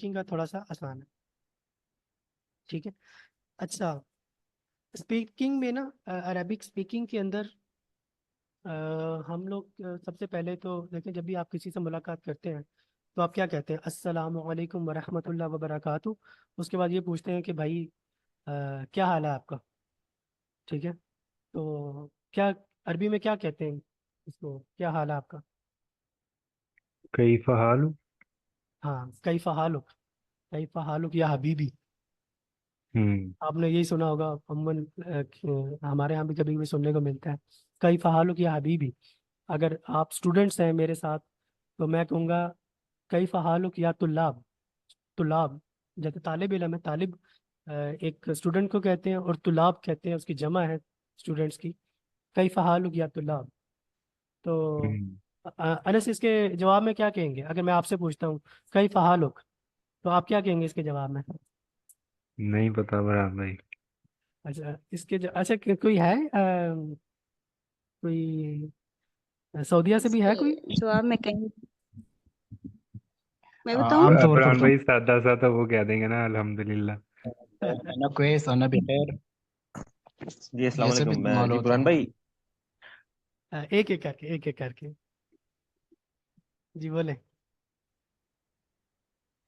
Speaking کا تھوڑا سا آسان ہے. ٹھیک ہے. اچھا اسپیکنگ میں نا عربک اسپیکنگ کے اندر ہم لوگ سب سے پہلے تو دیکھیں جب بھی آپ کسی سے ملاقات کرتے ہیں تو آپ کیا کہتے ہیں؟ السلام علیکم ورحمۃ اللہ وبرکاتہ. اس کے بعد یہ پوچھتے ہیں کہ بھائی کیا حال ہے آپ کا. ٹھیک ہے. تو کیا عربی میں کیا کہتے ہیں اس کو؟ کیا حال ہے آپ کا؟ کیف حالو. ہاں کیف حالک. کیف حالک یا حبیبی. آپ نے یہی سنا ہوگا عموماً ہمارے یہاں بھی کبھی بھی سننے کو ملتا ہے کیف حالک یا حبیبی. اگر آپ اسٹوڈنٹس ہیں میرے ساتھ تو میں کہوں گا کیف حالک یا طلاب. طلاب جیسے طالب علم ہے، طالب ایک اسٹوڈنٹ کو کہتے ہیں، اور طلاب کہتے ہیں، اس کی جمع ہے اسٹوڈنٹس کی. کیف حالک یا طلاب. تو انس اس کے جواب میں کیا کہیں گے؟ اگر میں آپ سے پوچھتا ہوں کیف حالک تو آپ کیا کہیں گے اس کے جواب میں؟ نہیں پتا برحان بھائی. اچھا اس کے اچھا کوئی ہے کوئی سعودیہ سے اس بھی ہے کے کوئی؟ جواب میں کہیں میں عام بتاؤں. طور پر برحان تو بھائی سادہ سا تو وہ کہہ دیں گے نا الحمدللہ. انا كويس انا بخير جی السلام یہ سب علیکم. استعمال جی ہوتے برہان ہیں. بھائی. ایک ایک کر کے ایک ایک کر کے جی بولیں.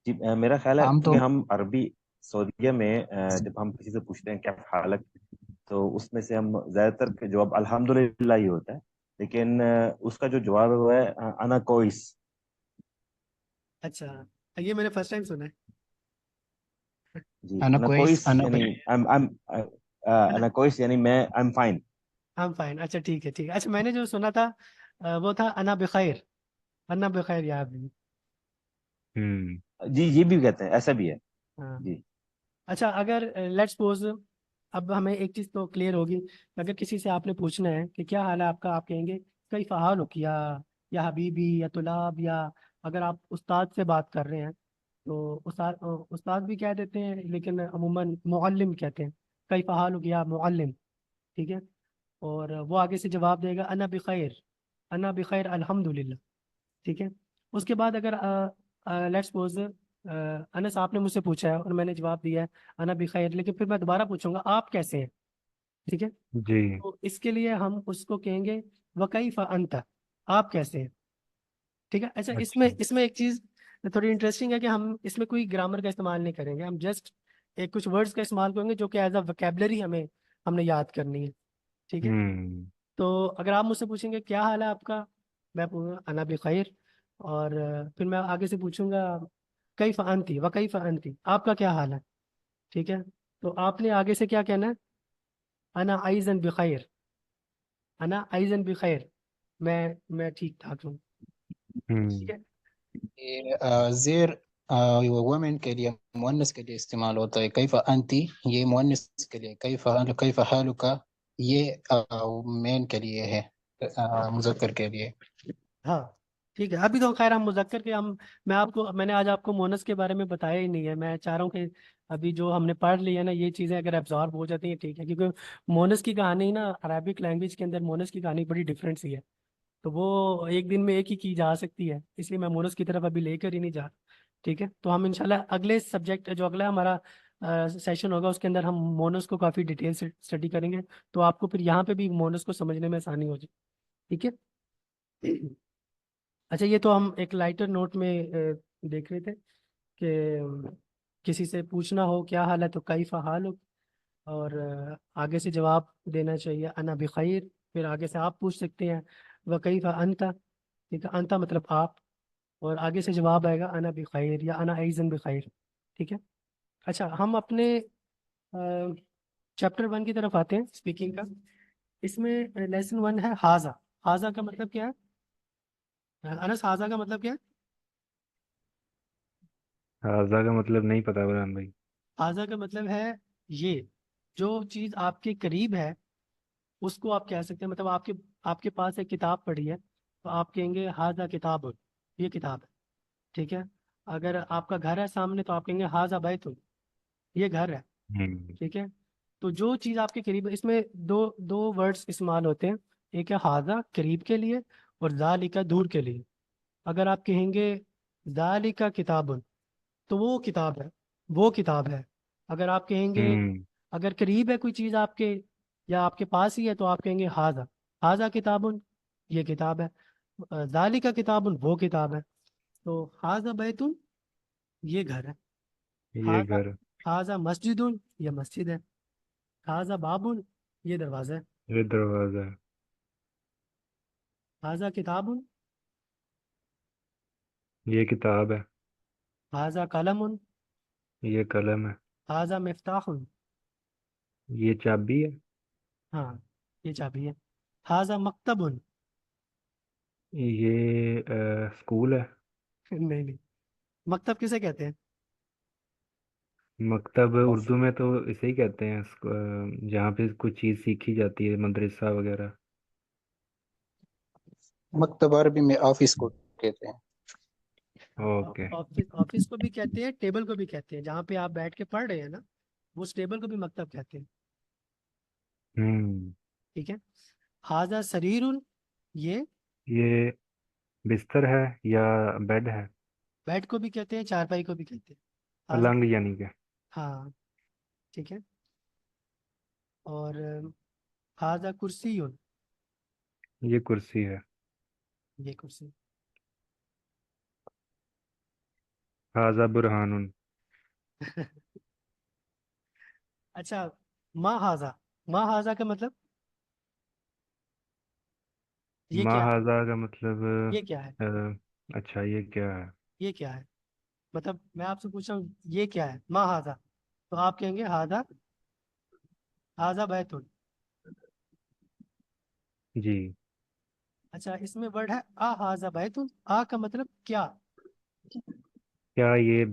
جی میرا خیال ہے عام طور کیونکہ ہم عربی سعودیہ میں جب ہم کسی سے پوچھتے ہیں کیا حالت، تو اس میں سے ہم زیادہ تر کا جواب الحمدللہ ہی ہوتا ہے، لیکن اس کا جو جواب ہے وہ ہے انا کوئس. اچھا یہ میں نے فرسٹ ٹائم سنا ہے. جی انا انا كويس کوئس انا یعنی انا کوئس یعنی میں ایم فائن. ہم فائن. اچھا ٹھیک ہے ٹھیک ہے. اچھا میں نے جو سنا تھا وہ تھا انا بخیر. انا بخیر یا حبیبی. جی یہ بھی کہتے ہیں، ایسا بھی ہے. ہاں. جی اچھا اگر لیٹس سپوز اب ہمیں ایک چیز تو کلیئر ہوگی، اگر کسی سے آپ نے پوچھنا ہے کہ کیا حال ہے آپ کا، آپ کہیں گے کئی فعال ہو یا حبیبی یا طلاب، یا اگر آپ استاد سے بات کر رہے ہیں تو استاد بھی کہہ دیتے ہیں، لیکن عموماً معلم کہتے ہیں. کئی فعال ہو یا معلم. ٹھیک ہے. اور وہ آگے سے جواب دے گا انا بخیر. انا بخیر الحمدللہ. ٹھیک ہے. اس کے بعد اگر لیٹس سپوز انس آپ نے مجھ سے پوچھا ہے اور میں نے جواب دیا ہے انا بخیر، لیکن پھر میں دوبارہ پوچھوں گا آپ کیسے ہیں. ٹھیک ہے. جی تو اس کے لیے ہم اس کو کہیں گے وکیف انت. آپ کیسے ہیں. ٹھیک ہے. اچھا اچھا. اس میں ایک چیز تھوڑی انٹرسٹنگ ہے کہ ہم اس میں کوئی گرامر کا استعمال نہیں کریں گے، ہم جسٹ ایک کچھ ورڈز کا استعمال کریں گے جو کہ ایز اے ویکیبلری ہم نے یاد کرنی ہے. ٹھیک ہے. تو اگر آپ مجھ سے پوچھیں گے کیا حال ہے آپ کا، میں پوچھوں گا انا بخیر، اور پھر میں آگے سے پوچھوں گا کیف انتی و کیف انتی، آپ کا کیا حال ہے. ٹھیک ہے. تو آپ نے آگے سے کیا کہنا ہے؟ انا ایضا بخیر. انا ایضا بخیر، میں ٹھیک ٹھاک ہوں. ٹھیک ہے. یہ زیر وومن کے لیے مؤنث کے لیے استعمال ہوتا ہے. کیف انتی یہ مؤنث کے لیے، کیف حالک یہ مین کے لیے ہے، مذکر کے لیے. ہاں ٹھیک ہے. ابھی تو خیر ہم مذکر کے میں نے آج آپ کو مونس کے بارے میں بتایا ہی نہیں ہے. میں چاہ رہا ہوں کہ ابھی جو ہم نے پڑھ لی ہے نا یہ چیزیں اگر ایبزارب ہو جاتی ہیں ٹھیک ہے، کیونکہ مونس کی کہانی نا عربک لینگویج کے اندر مونس کی کہانی بڑی ڈفرینٹ سی ہے، تو وہ ایک دن میں ایک ہی کی جا سکتی ہے، اس لیے میں مونس کی طرف ابھی لے کر ہی نہیں جا. ٹھیک ہے. تو ہم انشاءاللہ اگلے سبجیکٹ جو اگلا ہمارا سیشن ہوگا اس کے اندر ہم مونس کو کافی ڈیٹیل سے اسٹڈی کریں گے، تو آپ کو پھر یہاں پہ بھی مونس کو سمجھنے میں آسانی ہو جائے. ٹھیک ہے. اچھا یہ تو ہم ایک لائٹر نوٹ میں دیکھ رہے تھے کہ کسی سے پوچھنا ہو کیا حال ہے تو کیف حالک، اور آگے سے جواب دینا چاہیے انا بخیر. پھر آگے سے آپ پوچھ سکتے ہیں وکیف انت. ٹھیک ہے. انت مطلب آپ، اور آگے سے جواب آئے گا انا بخیر یا انا ایضا بخیر. ٹھیک ہے. اچھا ہم اپنے چیپٹر 1 کی طرف آتے ہیں اسپیکنگ کا. اس میں لیسن 1 ہے حاضہ. حاضہ کا مطلب کیا ہے انس؟ حاضہ کا مطلب کیا ہے؟ حاضہ کا مطلب نہیں پتا برحان بھائی. حاضہ کا مطلب ہے یہ جو چیز آپ کے قریب ہے اس کو آپ کہہ سکتے ہیں. مطلب آپ کے پاس ایک کتاب پڑھی ہے تو آپ کہیں گے حاضہ کتاب، یہ کتاب ہے. ٹھیک ہے. اگر آپ کا گھر ہے سامنے تو آپ کہیں گے حاضہ بیت، یہ گھر ہے. ٹھیک ہے. تو جو چیز آپ کے قریب ہے، اس میں دو ورڈز استعمال ہوتے ہیں. ایک ہے حاضہ قریب کے لیے، اور ذالک دور کے لیے. اگر آپ کہیں گے ذالک کتاب تو وہ کتاب ہے، وہ کتاب ہے. اگر آپ کہیں گے، ہوں اگر قریب ہے کوئی چیز آپ کے یا آپ کے پاس ہی ہے تو آپ کہیں گے حاضہ، حاضہ کتابن، یہ کتاب ہے. ذالک کتابن، وہ کتاب ہے. تو حاضہ بیتن، یہ گھر ہے. یہ حاضہ، گھر، حاضہ مسجدن، یہ مسجد ہے. حاضہ بابن، یہ دروازہ ہے. یہ دروازہ ہے. حاضہ کتابن، یہ کتاب ہے. حاضہ قلم، یہ قلم ہے. حاضہ مفتاح، یہ چابی ہے. ہاں یہ چابی ہے. حاضہ مکتب، یہ اسکول ہے. نہیں نہیں، مکتب کسے کہتے ہیں؟ مکتب اردو میں تو اسے ہی کہتے ہیں جہاں پہ کوئی چیز سیکھی جاتی ہے، مدرسہ وغیرہ. مکتب عربی میں آفس کو کہتے ہیں. اوکے. آفس کو بھی کہتے ہیں، ٹیبل کو بھی کہتے ہیں. جہاں پہ آپ بیٹھ کے پڑھ رہے ہیں نا، وہ اس ٹیبل کو بھی مکتب کہتے ہیں. ہوں ٹھیک ہے. حاضہ سریر، یہ یہ بستر ہے یا بیڈ ہے؟ بیڈ کو بھی کہتے ہیں، چارپائی کو بھی کہتے ہیں. حاضہ، پلنگ یعنی کہ. ہاں ٹھیک ہے. اور حاضہ کرسی، یہ کرسی ہے. یہ کرسی. حاضہ برہان. اچھا، ما حاضہ، ما حاضہ کا مطلب یہ ما کیا ہے؟ حاضہ کا مطلب یہ کیا ہے؟ اچھا یہ کیا ہے؟ یہ کیا ہے؟ مطلب میں آپ سے پوچھ رہا ہوں یہ کیا ہے ما حاضہ، تو آپ کہیں گے حاضہ، حاضہ بیت. جی. اچھا، اس میں ورڈ ہے آ حاضہ بیت. آ کا مطلب کیا؟ کیا یہ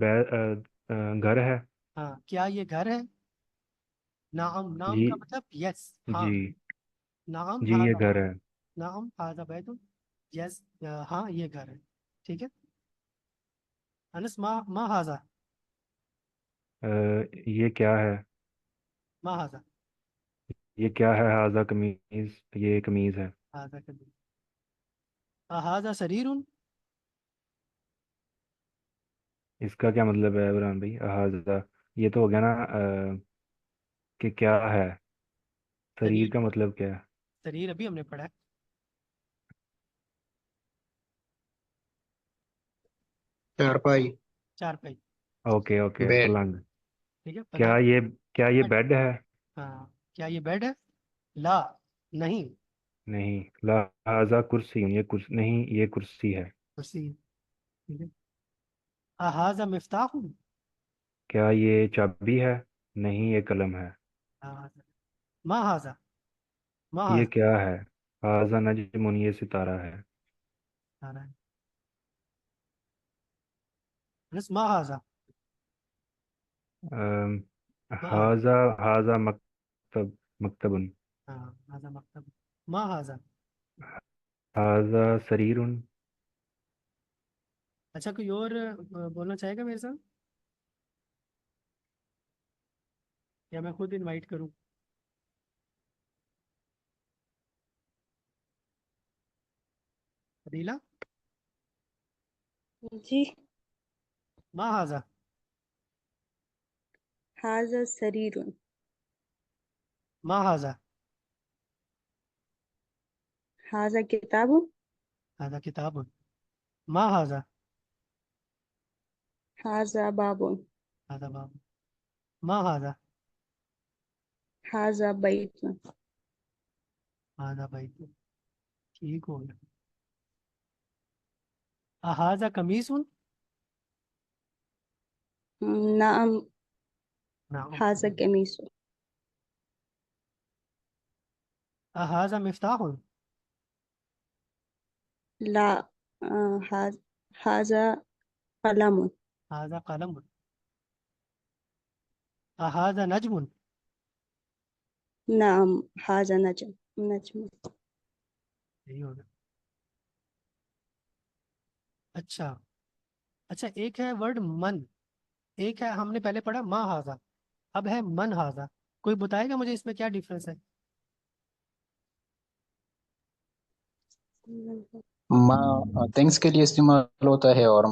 گھر ہے؟ ہاں، کیا یہ گھر ہے؟ نعم، نعم جی. کا مطلب یس، ہاں. جی. نعم جی یہ حاضہ گھر بیت، ہے. نعم حاضہ بیت، یس، ہاں یہ گھر ہے. ٹھیک ہے. انس، ما حاضہ، یہ کیا ہے؟ ما حاضہ، یہ کیا ہے؟ حاضہ قمیض، یہ قمیض ہے. حاضہ کبھی. حاضہ سریر، اس کا کیا مطلب ہے عمران بھائی؟ حاضہ یہ تو ہو گیا نا کہ کیا ہے. سریر، شریر کا مطلب کیا ہے؟ سریر ابھی ہم نے پڑھا ہے. چارپائی، چارپائی. Okay okay, bed. پلنگ. ٹھیک ہے، کیا پلنگ. یہ کیا یہ بیڈ. بیڈ ہے؟ ہاں، کیا یہ بیڈ ہے؟ لا، نہیں. نہیں. لا. حاضہ کرسی، یہ کرسی نہیں، یہ کرسی ہے. کرسی ہے. ٹھیک ہے. حاضہ مفتاح، کیا یہ چابی ہے؟ نہیں، یہ قلم ہے. ما حاضہ، ما یہ حاضہ، کیا ہے؟ حاضہ نجم، یہ ستارہ ہے. آ رہا ہے. بس ما حاضہ، ام، ما حاضہ، حاضہ حاضہ مکتب، مکتب. ہاں حاضہ مکتب. ما حاضہ. حاضہ سریر. اچھا، کوئی اور بولنا چاہے گا میرے ساتھ، یا میں خود انوائٹ کروں؟ عدیلہ، جی. ما حاضہ. هذا سرير. ما حاضہ. هذا كتاب. حاضہ کتاب. ما حاضہ. هذا باب. حاضہ باب. ما حاضہ. هذا بيت. حاضہ بیت. ٹھیک ہو گیا. حاضہ قمیص. نعم. نعم. هذا قميص. حاضہ مفتاح. لا. هذا قلم. حاضہ قلم. حاضہ نجم. نعم. هذا نجم. نجم. یہی ہوگا. اچھا. اچھا، ایک ہے ورڈ من، ایک ہے ہم نے پہلے پڑھا ما حاضہ، اب ہے من حاضہ. کوئی بتائے گا مجھے اس میں کیا ڈیفرنس ہے؟ ما تھنگس کے لیے استعمال ہوتا ہے، اور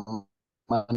من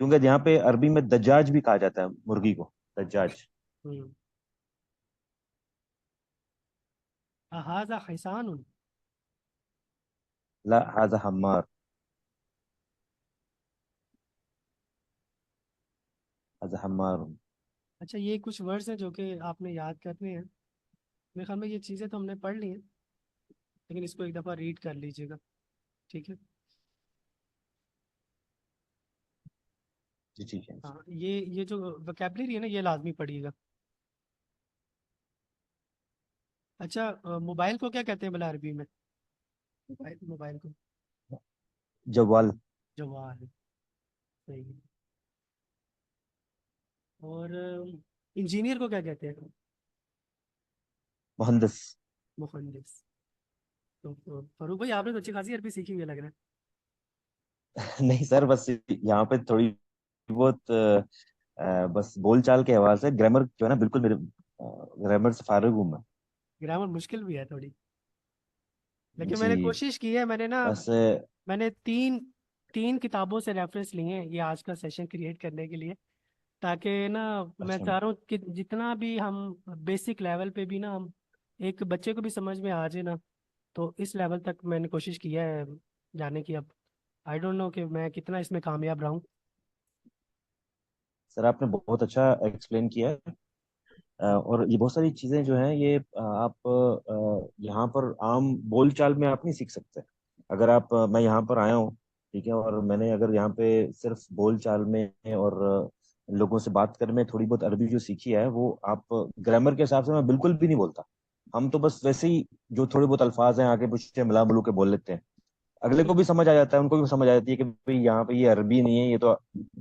کیونکہ یہاں پہ عربی میں دجاج بھی کہا جاتا ہے مرغی کو، دجاج. هذا حسان. لا هذا حمار، هذا حمار. اچھا یہ کچھ ورڈز ہیں جو کہ آپ نے یاد کرنے ہیں. میرے خیال میں یہ چیزیں تو ہم نے پڑھ لی ہیں، لیکن اس کو ایک دفعہ ریڈ کر لیجیے گا، ٹھیک ہے؟ جی ٹھیک ہے. ہاں یہ جو وکیبلری ہے نا یہ لازمی پڑھیے گا. اچھا موبائل کو کیا کہتے ہیں بلا عربی میں؟ موبائل کو جوال. جوال، صحیح ہے. اور انجینئر کو کیا کہتے ہیں؟ مہندس. مہندس. تو فاروق بھائی آپ نے تو اچھی خاصی عربی سیکھی ہوئی ہے لگ رہا نہیں سر، بس یہاں پہ تھوڑی بہت بس بول چال کے حوالے سے گرامر جو ہے نا بالکل میرے گرامر سے فارغ ہوں میں. ہے. گرامر مشکل بھی ہے تھوڑی، لیکن میں جی نے کوشش کی ہے. بس میں نے تین کتابوں سے ریفرنس لیے ہیں یہ آج کا سیشن کریٹ کرنے کے لیے، تاکہ نا میں اچھا. چاہ رہا ہوں کہ جتنا بھی ہم بیسک لیول پہ بھی نا ہم ایک بچے کو بھی سمجھ میں آ جائے نا، تو اس لیول تک میں نے کوشش کی ہے جانے کی. اب آئی ڈونٹ نو کہ میں کتنا اس میں کامیاب رہا ہوں. سر آپ نے بہت اچھا ایکسپلین کیا ہے. اور یہ بہت ساری چیزیں جو ہیں یہ آپ یہاں پر عام بول چال میں آپ نہیں سیکھ سکتے. اگر آپ میں یہاں پر آیا ہوں ٹھیک ہے، اور میں نے اگر یہاں پہ صرف بول چال میں اور لوگوں سے بات کرنے میں تھوڑی بہت عربی جو سیکھی ہے، وہ آپ گرامر کے حساب سے میں بالکل بھی نہیں بولتا. ہم تو بس ویسے ہی جو تھوڑے بہت الفاظ ہیں آگے پیچھے ملا ملو کے بول لیتے ہیں. اگلے کو بھی سمجھ آ جاتا ہے، ان کو بھی سمجھ آ جاتی ہے کہ بھئی یہاں پہ یہ عربی نہیں ہے، یہ تو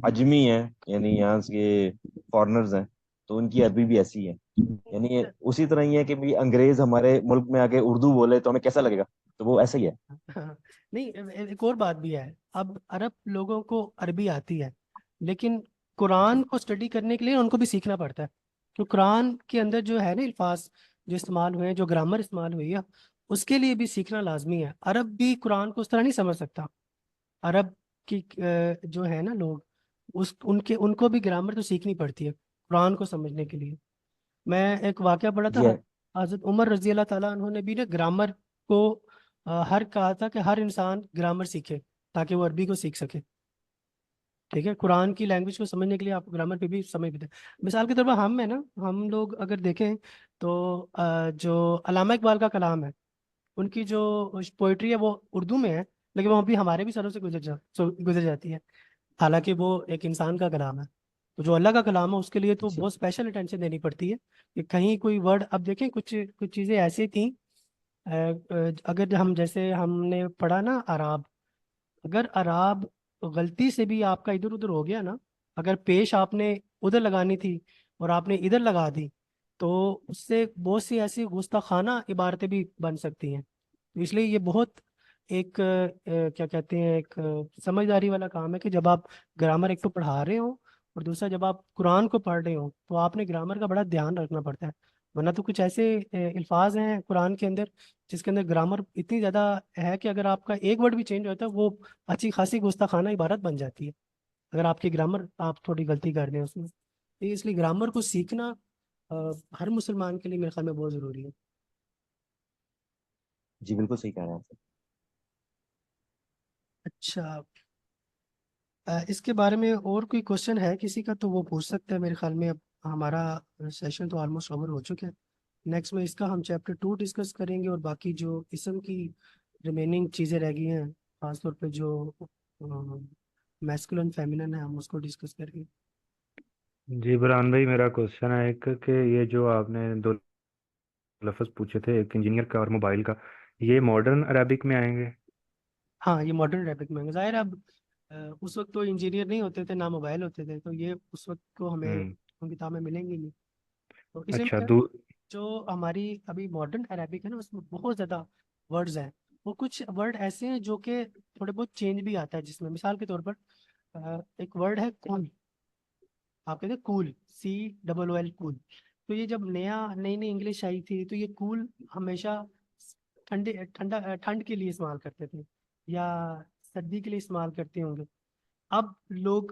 عجمی ہے، یعنی یہاں سے فارنرز ہیں تو ان کی عربی بھی ایسی ہے. یعنی اسی طرح ہی ہے کہ بھی انگریز ہمارے ملک میں آگے اردو بولے تو ہمیں کیسا لگے گا، تو وہ ایسا ہی ہے. نہیں ایک اور بات بھی ہے. اب عرب لوگوں کو عربی آتی ہے، لیکن قرآن کو اسٹڈی کرنے کے لیے ان کو بھی سیکھنا پڑتا ہے. تو قرآن کے اندر جو ہے نا الفاظ جو استعمال ہوئے ہیں، جو گرامر استعمال ہوئی ہے، اس کے لیے بھی سیکھنا لازمی ہے. عرب بھی قرآن کو اس طرح نہیں سمجھ سکتا. عرب کی جو ہے نا لوگ ان کو بھی گرامر تو سیکھنی پڑتی ہے قرآن کو سمجھنے کے لیے. میں ایک واقعہ پڑھا تھا، جی حضرت عمر رضی اللہ تعالیٰ انہوں نے بھی نا گرامر کو ہر کہا تھا کہ ہر انسان گرامر سیکھے تاکہ وہ عربی کو سیکھ سکے. ٹھیک ہے، قرآن کی لینگویج کو سمجھنے کے لیے آپ کو گرامر پہ بھی سمجھ بھی دیں. مثال کے طور پر ہم لوگ اگر دیکھیں تو جو علامہ اقبال کا کلام ہے، ان کی جو پوئٹری ہے وہ اردو میں ہے، لیکن وہ بھی ہمارے بھی سروں سے گزر جاتی ہے، حالانکہ وہ ایک انسان کا کلام ہے. تو جو اللہ کا کلام ہے اس کے لیے تو جی بہت اسپیشل اٹینشن دینی پڑتی ہے کہ کہیں کوئی ورڈ. اب دیکھیں کچھ چیزیں ایسی تھیں، اگر جیسے ہم نے پڑھا نا عراب، اگر عراب غلطی سے بھی آپ کا ادھر ادھر ہو گیا نا، اگر پیش آپ نے ادھر لگانی تھی اور آپ نے ادھر لگا دی، تو اس سے بہت سی ایسی گستاخانہ عبارتیں بھی بن سکتی ہیں. تو اس لیے یہ بہت ایک کیا کہتے ہیں ایک سمجھداری والا کام ہے کہ جب آپ گرامر ایک تو پڑھا رہے ہوں اور دوسرا جب آپ قرآن کو پڑھ رہے ہوں تو آپ نے گرامر کا بڑا دھیان رکھنا پڑتا ہے. ورنہ تو کچھ ایسے الفاظ ہیں قرآن کے اندر جس کے اندر گرامر اتنی زیادہ ہے کہ اگر آپ کا ایک ورڈ بھی چینج ہوتا ہے وہ اچھی خاصی گستاخانہ عبارت بن جاتی ہے، اگر آپ کی گرامر آپ تھوڑی غلطی کر دیں اس میں. تو اس لیے گرامر کو سیکھنا ہر مسلمان کے لیے میرے خیال میں بہت ضروری ہے. جی بالکل صحیح کہہ رہے ہیں آپ. اچھا اس کے بارے میں اور کوئی کوشچن ہے کسی کا تو وہ پوچھ سکتے ہیں. میرے خیال میں اب ہمارا سیشن تو آلموسٹ اوور ہو چکا ہے. نیکسٹ میں اس کا ہم چیپٹر 2 ڈسکس کریں گے، اور باقی جو اسم کی ریمیننگ چیزیں رہ گئی ہیں خاص طور پہ جو میسکولن فیمینن ہے ہم اس کو ڈسکس کریں گے. جی برہان بھائی، میرا کوشچن ہے ایک کہ یہ جو آپ نے دو لفظ پوچھے تھے، ایک انجینئر کا اور موبائل کا، یہ ماڈرن عربک میں آئیں گے؟ ہاں یہ ماڈرن ریپک میں ظاہر ہے. اب اس وقت تو انجینئر نہیں ہوتے تھے، نہ موبائل ہوتے تھے، تو یہ اس وقت کو ہمیں ہوں ان کتابیں ملیں گی نہیں. تو اس لیے اچھا میں جو ہماری ابھی ماڈرن عربک ہے نا اس میں بہت زیادہ ورڈز ہیں. وہ کچھ ورڈ ایسے ہیں جو کہ تھوڑے بہت چینج بھی آتا ہے، جس میں مثال کے طور پر ایک ورڈ ہے کول. آپ کہتے ہیں کول، COOL کول. تو یہ جب نئی انگلش آئی تھی تو یہ کول ہمیشہ ٹھنڈ کے لیے استعمال کرتے تھے یا سردی کے لیے استعمال کرتے ہوں گے. اب لوگ